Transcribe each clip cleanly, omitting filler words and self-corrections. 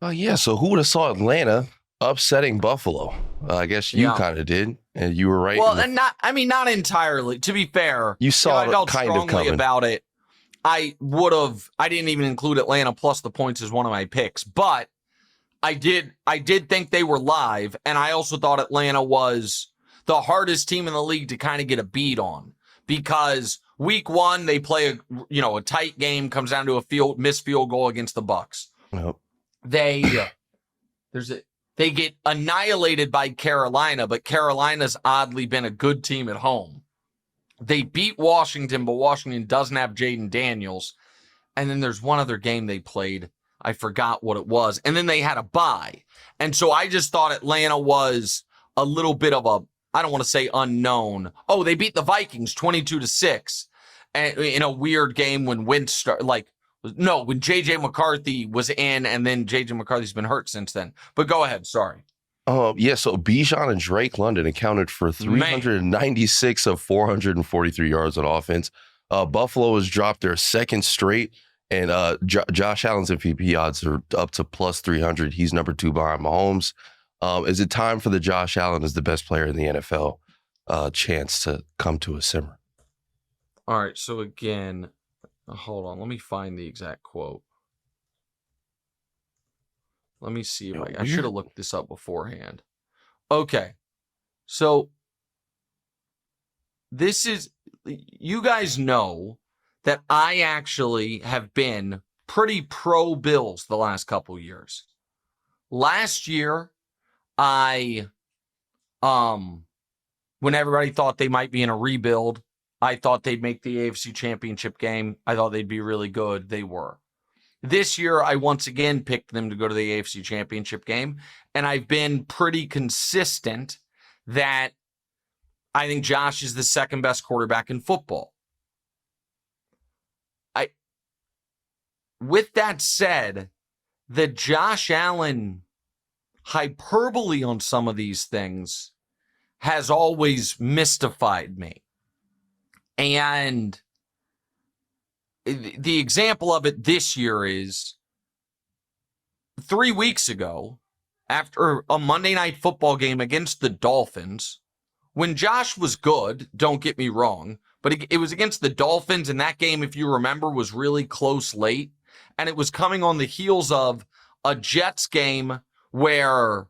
Oh, yeah. So who would have saw Atlanta upsetting Buffalo? I guess you Yeah. kind of did, and you were right. Well, and not entirely. To be fair, You saw I felt kind of strongly coming. about it. I didn't even include Atlanta plus the points as one of my picks, but I did think they were live, and I also thought Atlanta was the hardest team in the league to kind of get a beat on, because week one they play a tight game, comes down to a missed field goal against the Bucs. Yep. They get annihilated by Carolina, but Carolina's oddly been a good team at home. They beat Washington, but Washington doesn't have Jaden Daniels. And then there's one other game they played. I forgot what it was. And then they had a bye. And so I just thought Atlanta was a little bit of I don't want to say unknown. Oh, they beat the Vikings 22-6 in a weird game when when J.J. McCarthy was in, and then J.J. McCarthy's been hurt since then. But go ahead. Sorry. Yeah, so Bijan and Drake London accounted for 396 of 443 yards on offense. Buffalo has dropped their second straight, and Josh Allen's MVP odds are up to plus 300. He's number 2 behind Mahomes. Is it time for the Josh Allen as the best player in the NFL chance to come to a simmer? All right, so again, hold on. Let me find the exact quote. Let me see if I should have looked this up beforehand. Okay. So you guys know that I actually have been pretty pro Bills the last couple years. Last year, when everybody thought they might be in a rebuild, I thought they'd make the AFC Championship game. I thought they'd be really good. They were. This year, I once again picked them to go to the AFC Championship game, and I've been pretty consistent that I think Josh is the second best quarterback in football. With that said, the Josh Allen hyperbole on some of these things has always mystified me. And the example of it this year is 3 weeks ago, after a Monday Night Football game against the Dolphins, when Josh was good, don't get me wrong, but it was against the Dolphins, and that game, if you remember, was really close late, and it was coming on the heels of a Jets game where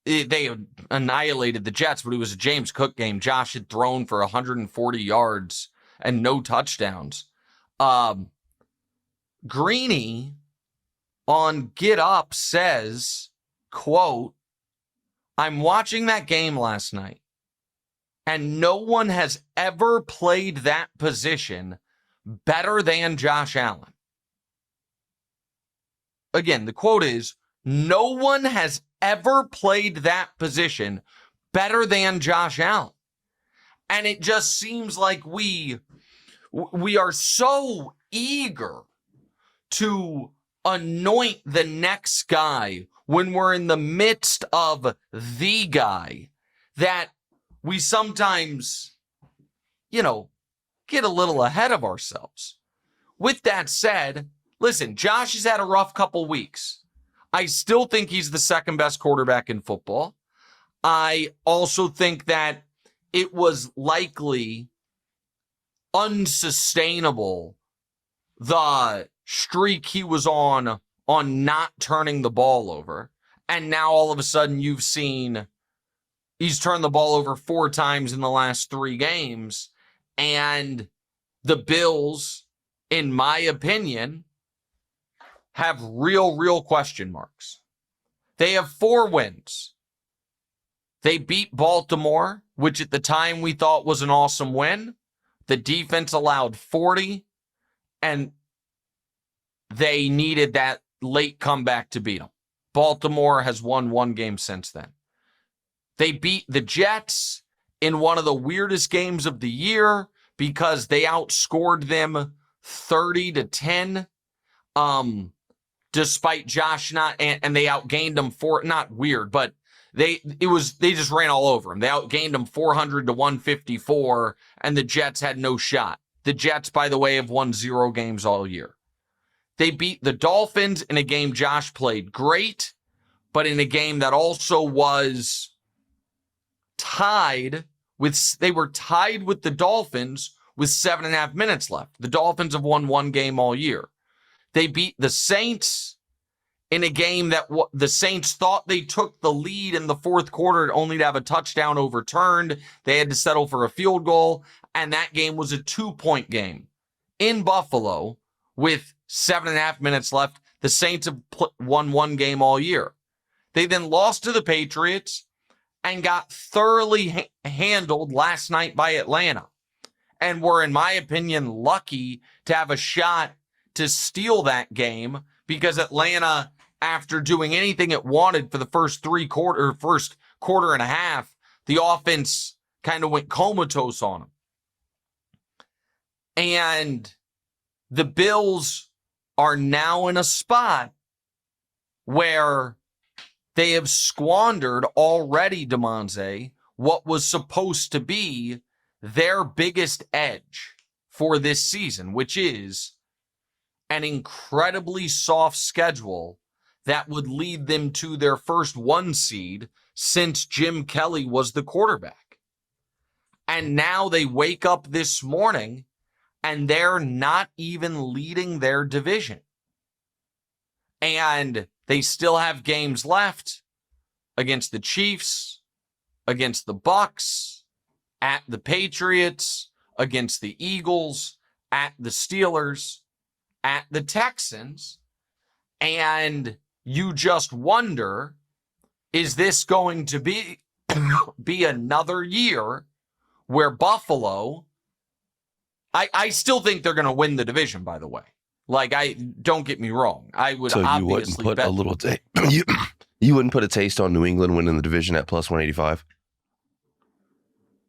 they annihilated the Jets, but it was a James Cook game. Josh had thrown for 140 yards and no touchdowns. Greeny on Get Up says, quote, "I'm watching that game last night, and no one has ever played that position better than Josh Allen." Again, the quote is, "No one has ever played that position better than Josh Allen." And it just seems like we are so eager to anoint the next guy when we're in the midst of the guy that we sometimes, get a little ahead of ourselves. With that said, listen, Josh has had a rough couple weeks. I still think he's the second best quarterback in football. I also think that it was likely unsustainable, the streak he was on not turning the ball over. And now all of a sudden you've seen he's turned the ball over 4 times in the last 3 games. And the Bills, in my opinion, have real question marks. They have 4 wins. They beat Baltimore, which at the time we thought was an awesome win. The defense allowed 40, and they needed that late comeback to beat them. Baltimore has won 1 game since then. They beat the Jets in one of the weirdest games of the year because they outscored them 30-10. Despite Josh and they outgained them not weird, but they just ran all over them. They outgained them 400-154, and the Jets had no shot. The Jets, by the way, have won 0 games all year. They beat the Dolphins in a game Josh played great, but in a game that also was they were tied with the Dolphins with 7.5 minutes left. The Dolphins have won one game all year. They beat the Saints in a game that the Saints thought they took the lead in the fourth quarter only to have a touchdown overturned. They had to settle for a field goal, and that game was a 2-point game in Buffalo with 7.5 minutes left. The Saints have won one game all year. They then lost to the Patriots and got thoroughly handled last night by Atlanta, and were, in my opinion, lucky to have a shot to steal that game, because Atlanta, after doing anything it wanted for the first quarter and a half, the offense kind of went comatose on them. And the Bills are now in a spot where they have squandered already, DeMonze, what was supposed to be their biggest edge for this season, which is an incredibly soft schedule that would lead them to their first 1 seed since Jim Kelly was the quarterback. And now they wake up this morning and they're not even leading their division. And they still have games left against the Chiefs, against the Bucks, at the Patriots, against the Eagles, at the Steelers, at the Texans. And you just wonder, is this going to be another year where Buffalo, I still think they're going to win the division, by the way. Like, don't get me wrong. I would so obviously you wouldn't put bet. a little you wouldn't put a taste on New England winning the division at plus 185?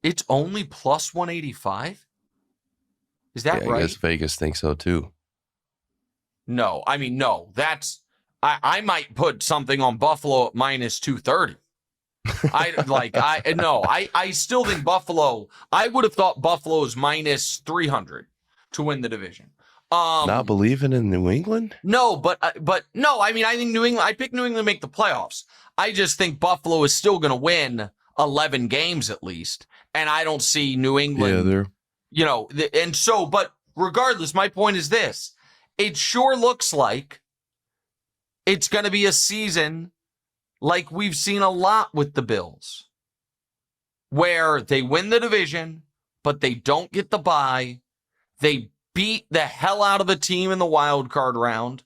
It's only plus 185? Is that right? I guess Vegas thinks so too. No, I mean, no. I might put something on Buffalo at minus 230. I still think Buffalo, I would have thought Buffalo is minus 300 to win the division. Not believing in New England? No, but no, I mean, I think New England, I picked New England to make the playoffs. I just think Buffalo is still going to win 11 games at least. And I don't see New England, but regardless, my point is this. It sure looks like it's going to be a season like we've seen a lot with the Bills, where they win the division, but they don't get the bye. They beat the hell out of a team in the wild card round,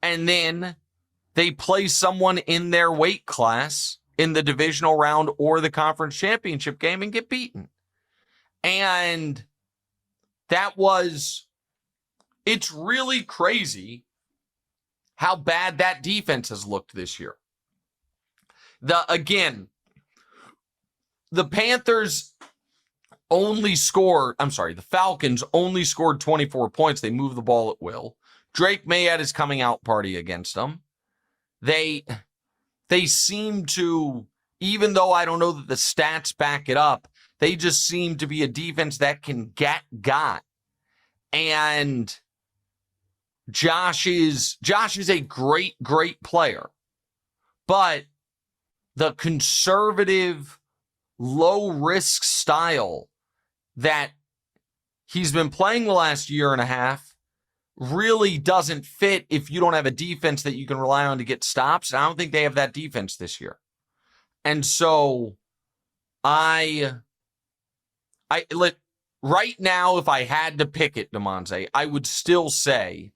and then they play someone in their weight class in the divisional round or the conference championship game and get beaten. And it's really crazy how bad that defense has looked this year. The Falcons only scored 24 points. They moved the ball at will. Drake May had his coming out party against them. They seem to, even though I don't know that the stats back it up, they just seem to be a defense that can get got. And Josh is a great, great player. But the conservative, low-risk style that he's been playing the last year and a half really doesn't fit if you don't have a defense that you can rely on to get stops. And I don't think they have that defense this year. And so right now, if I had to pick it, DeMonze, I would still say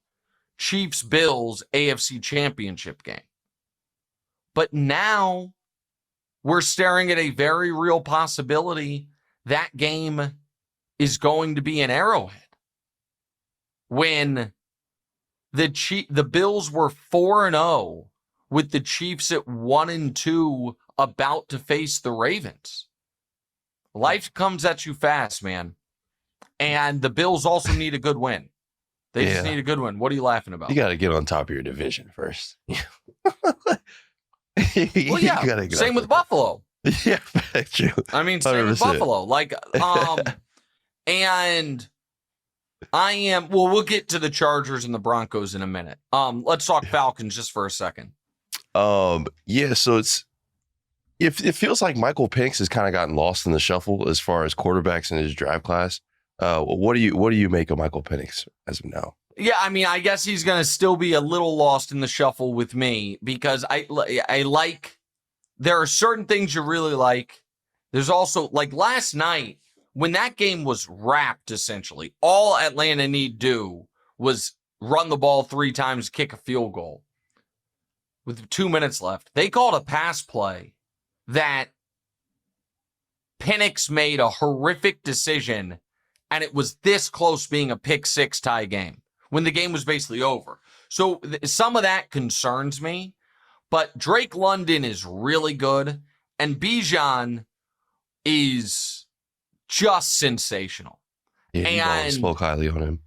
Chiefs-Bills AFC Championship game. But now we're staring at a very real possibility that game is going to be an Arrowhead. When the Bills were 4-0 with the Chiefs at 1-2 about to face the Ravens. Life comes at you fast, man. And the Bills also need a good win. They just need a good win. What are you laughing about? You got to get on top of your division first. Well, yeah. Same with Buffalo. Yeah, true. I mean, same with Buffalo. And Well, we'll get to the Chargers and the Broncos in a minute. Let's talk Falcons just for a second. Yeah, so it feels like Michael Penix has kind of gotten lost in the shuffle as far as quarterbacks in his draft class. What do you make of Michael Penix as of now? Yeah, I mean, I guess he's going to still be a little lost in the shuffle with me because I like, there are certain things you really like. There's also, like last night, when that game was wrapped, essentially, all Atlanta need do was run the ball 3 times, kick a field goal. With 2 minutes left, they called a pass play that Penix made a horrific decision, and it was this close being a pick-6 tie game when the game was basically over. So some of that concerns me, but Drake London is really good, and Bijan is just sensational. Yeah, you spoke highly on him.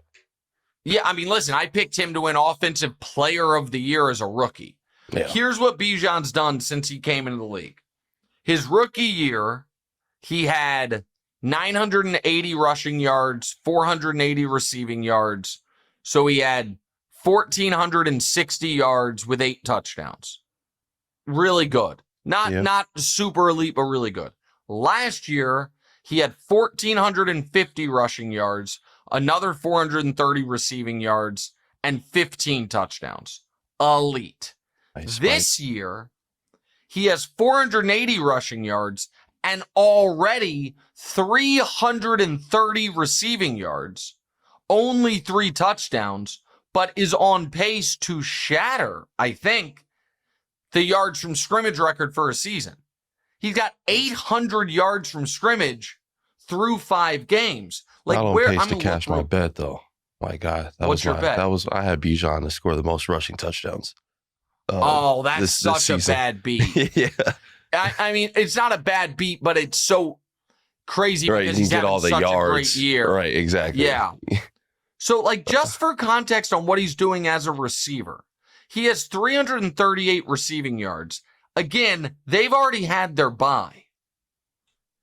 Yeah, I mean, listen, I picked him to win Offensive Player of the Year as a rookie. Yeah. Here's what Bijan's done since he came into the league. His rookie year, he had 980 rushing yards, 480 receiving yards. So he had 1,460 yards with 8 touchdowns. Really good. Not super elite, but really good. Last year, he had 1,450 rushing yards, another 430 receiving yards, and 15 touchdowns. Elite. Nice. This year, he has 480 rushing yards and already 330 receiving yards, only 3 touchdowns, but is on pace to shatter, I think, the yards from scrimmage record for a season. He's got 800 yards from scrimmage through 5 games. Like, not on pace to cash my bet, though. My God, what's your bet? I had Bijan to score the most rushing touchdowns. That's such a bad beat. Yeah. I mean, it's not a bad beat, but it's so crazy because he's having all the such yards. A great year. Right, exactly. Yeah. So, like, just for context on what he's doing as a receiver, he has 338 receiving yards. Again, they've already had their bye.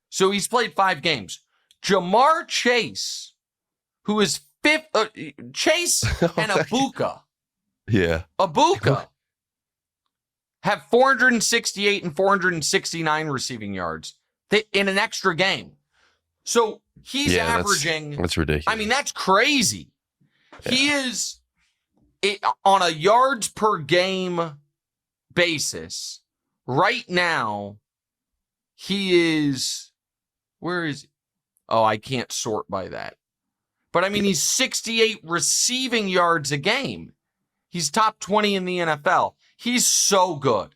So he's played 5 games. Jamar Chase, who is Chase and Abuka. Yeah. Abuka have 468 and 469 receiving yards in an extra game. So he's averaging. That's ridiculous. I mean, that's crazy. Yeah. He is on a yards per game basis. Right now, he is. Where is he? Oh, I can't sort by that. But I mean, he's 68 receiving yards a game. He's top 20 in the NFL. He's so good.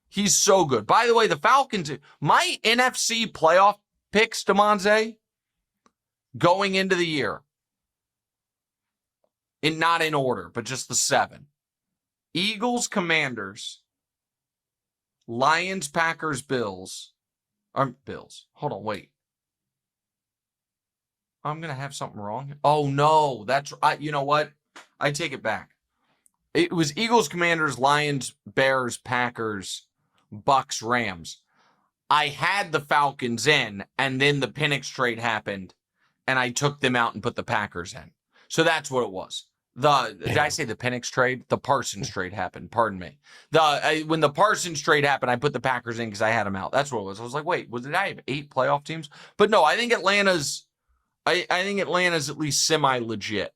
He's so good. By the way, the Falcons, my NFC playoff picks, DeMonze, going into the year, not in order, but just the 7. Eagles, Commanders, Lions, Packers, Bills. Bills. Hold on, wait. I'm going to have something wrong. Oh, no. You know what? I take it back. It was Eagles, Commanders, Lions, Bears, Packers, Bucks, Rams. I had the Falcons in, and then the Penix trade happened, and I took them out and put the Packers in. So that's what it was. Did I say the Penix trade? The Parsons trade happened. Pardon me. When the Parsons trade happened, I put the Packers in because I had them out. That's what it was. I was like, wait, did I have 8 playoff teams? But no, I think Atlanta's at least semi-legit.